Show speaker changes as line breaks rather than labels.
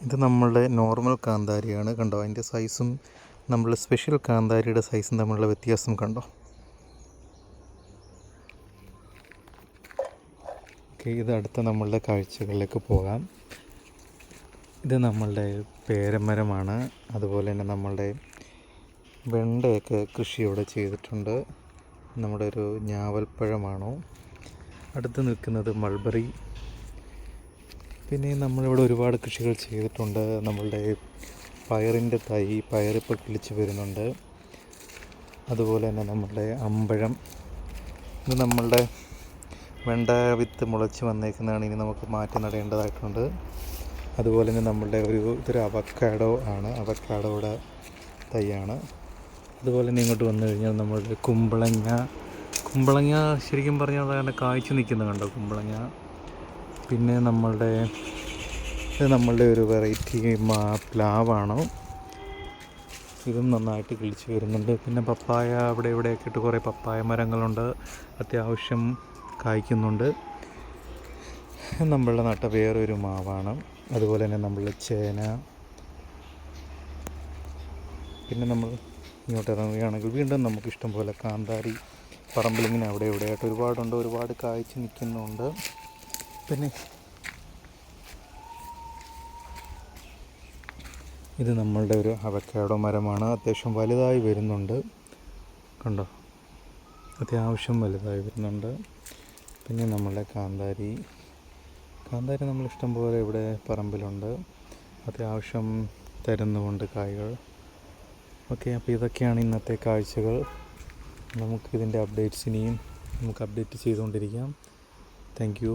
ഇത് നമ്മളുടെ നോർമൽ കാന്താരിയാണ്. കണ്ടോ, അതിൻ്റെ സൈസും നമ്മൾ സ്പെഷ്യൽ കാന്താരിയുടെ സൈസും തമ്മിലുള്ള വ്യത്യാസം കണ്ടോ. ഓക്കെ, ഇത് അടുത്ത നമ്മളുടെ കാഴ്ചകളിലേക്ക് പോകാം. ഇത് നമ്മളുടെ പേരമരമാണ്. അതുപോലെ തന്നെ നമ്മളുടെ വെണ്ടയൊക്കെ കൃഷി ഇവിടെ ചെയ്തിട്ടുണ്ട്. നമ്മുടെ ഒരു ഞാവൽപ്പഴമാണോ. അടുത്ത് നിൽക്കുന്നത് മൾബറി. പിന്നെ നമ്മളിവിടെ ഒരുപാട് കൃഷികൾ ചെയ്തിട്ടുണ്ട്. നമ്മളുടെ പയറിൻ്റെ തൈ, പയറിപ്പോൾ കിളിച്ച് വരുന്നുണ്ട്. അതുപോലെ തന്നെ നമ്മളുടെ അമ്പഴം. ഇത് നമ്മളുടെ വെണ്ട വിത്ത് മുളച്ച് വന്നേക്കുന്നതാണ്. ഇനി നമുക്ക് മാറ്റി നടേണ്ടതായിട്ടുണ്ട്. അതുപോലെ തന്നെ നമ്മളുടെ ഇതൊരു അവക്കാഡോ ആണ്. അവക്കാഡോയുടെ തൈയാണ്. അതുപോലെ തന്നെ ഇങ്ങോട്ട് വന്നു കഴിഞ്ഞാൽ നമ്മളുടെ കുമ്പളങ്ങ ശരിക്കും പറഞ്ഞാൽ അതങ്ങനെ കായ്ച്ചു നിൽക്കുന്നത് കണ്ടോ, കുമ്പളങ്ങ. പിന്നെ നമ്മളുടെ ഒരു വെറൈറ്റി പ്ലാവാണ്. ഇതും നന്നായിട്ട് കിളിച്ച് വരുന്നുണ്ട്. പിന്നെ പപ്പായ അവിടെ ഇവിടെയൊക്കെ ഇട്ട് കുറേ പപ്പായ മരങ്ങളുണ്ട്, അത്യാവശ്യം കായ്ക്കുന്നുണ്ട്. നമ്മളുടെ നട്ട വേറൊരു മാവാണ്. അതുപോലെ തന്നെ നമ്മളുടെ ചേന. പിന്നെ നമ്മൾ ഇങ്ങോട്ട് ഇറങ്ങുകയാണെങ്കിൽ വീണ്ടും നമുക്കിഷ്ടം പോലെ കാന്താരി പറമ്പിലിങ്ങനെ അവിടെ ഇവിടെയായിട്ട് ഒരുപാടുണ്ട്, ഒരുപാട് കായ്ച്ച് നിൽക്കുന്നുണ്ട്. പിന്നെ ഇത് നമ്മളുടെ ഒരു അവക്കാഡോ മരമാണ്. അത്യാവശ്യം വലുതായി വരുന്നുണ്ട്, കണ്ടോ, അത്യാവശ്യം വലുതായി വരുന്നുണ്ട്. പിന്നെ നമ്മളുടെ കാന്താരി നമ്മളിഷ്ടം പോലെ ഇവിടെ പറമ്പിലുണ്ട്, അത്യാവശ്യം തരുന്നുമുണ്ട് കായ്കൾ. ഓക്കെ, അപ്പോൾ ഇതൊക്കെയാണ് ഇന്നത്തെ കാഴ്ചകൾ. നമുക്കിതിൻ്റെ അപ്ഡേറ്റ്സ് ഇനിയും നമുക്ക് അപ്ഡേറ്റ് ചെയ്തുകൊണ്ടിരിക്കാം. Thank you.